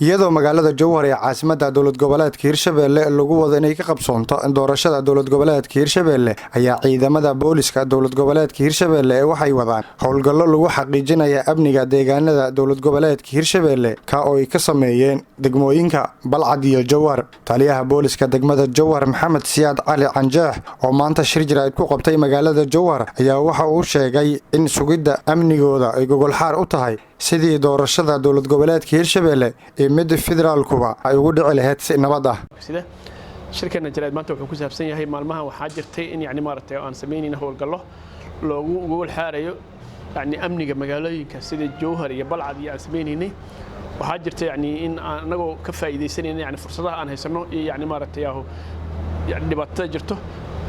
iyadoo magaalada Jowhar ee caasimadda dowlad goboleedka Hirshabelle lagu wado inay ka qabsoonto doorashada dowlad goboleedka Hirshabelle ayaa ciidamada booliska dowlad goboleedka Hirshabelle waxay wadaan howlgallo lagu xaqiijinayo amniga deegaanada dowlad goboleedka Hirshabelle ka oo ay ka sameeyeen degmooyinka Balcad iyo Jowhar. Taliyaha booliska degmada Jowhar Maxamed Siyaad Cali Canjaax oo maanta shir jiraa'id ku qabtay magaalada Jowhar ayaa waxa uu sheegay in sugidda amnigooda ay gogol xaar u tahay sidii doorashada dowlad goboleedka Hirshabelle ee mid federaalkuba ay ugu dhici lahayd si nabad ah. shirkana jiraa'id maanta wuxuu ku saabsan yahay maalmahan waxaa jirtay in maaragtay aan sameynayna howlgallo loogu gogol xaarayo amniga magaalooyinka sida Jowhar iyo Balcad iyo aan sameynayna waxaa jirtay in anagoo ka faa'iideysanayna fursadaha aan haysano iyo maaragtay dhibaatada jirto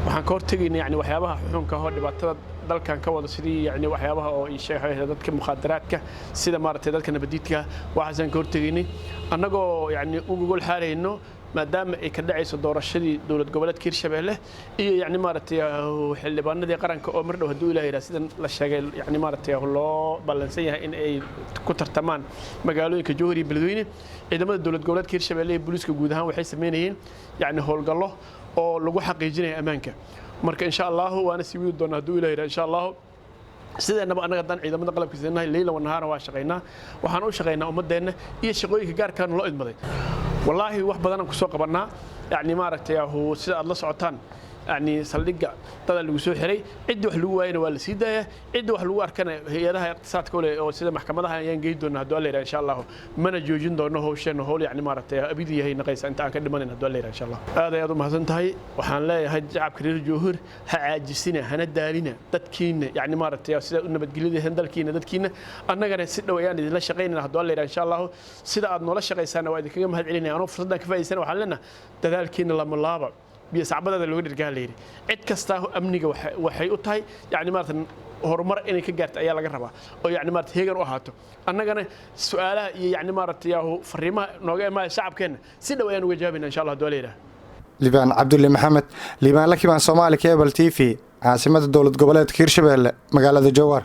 waxaan ka hortagayna waxyaabaha xunka ah dhibaatada dalkan ka wada sidii waxyaabaha oo ay sheegayaan dadka mukhadaraadka sida maaragtay dadka nabadiidka waxaan ka hortagaynay annagoo u gogol xaarayno maadaama ay ka dhacayso doorashadii dowlad goboleedka Hirshabelle iyo maaragtay xildhibaanadii qaranka oo mar dhow haduu Ilaahay sida la sheegay maaragtay loo balansan yahay in ay ku tartamaan magaalooyinka Jowhar iyo Beledweyne ciidamada dowlad goboleedka Hirshabelle ee booliska guud ahaan waxay sameeyeen howlgallo oo lagu xaqiijinayo amaanka marka insha Allah waana sii wadi doonaa haduu Ilaahay insha Allah sideenaba anaga dan ciidamada qalabka sideenahay leeyla wanahaana waa shaqeynaa waxaan u shaqeynaa ummadeena iyo shaqooyinka gaarka ah loo idmaday wallahi wax badan aan ku soo qabanaa maaragtay sida aad la socotaan saldhiga dad lagu soo xiray cid wax lagu waayna waa la sii daaya cid wax lagu arkana hay'adaha iqtisaadka oo sida maxkamadaha ayaan geey doonaa haduu Ilaahay insha Allah mana joojin doono hawshan howl maaragtay abid yahay naqaysa inta aan ka dhimanin haduu Ilaahay insha Allah aad u mahadsan tahay waxaan leeyahay shacabka reer Jowhar ha caajisina hana daalina dadkiina maaragtay sida u nabadgelyada dalkiina dadkiina annagana si dhow ayaan idin la shaqeynaa haduu Ilaahay insha Allah sida aad noola shaqeysaan waa idinkaga mahad celinaa anoo fursadan ka faa'iideysan waxaan leenahay dadaalkiina lama laaba biyasacbadada looga dhirgaa leeyahay cid kasta amniga waxay u tahay maartan horumar inay ka gaarto ayaa laga rabaa oo maartan heegan u ahaato annagana su'aalaha iyo maartay fariimaha nooga imaay shacabkeena si dhow ayaan uga jawaabaynaa insha Allah dooleyda Libaan Cabdulle Maxamed Libaan Lakiban Soomaali Cable TV caasimadda dowlad goboleedka Hirshabelle magaalada Jowhar.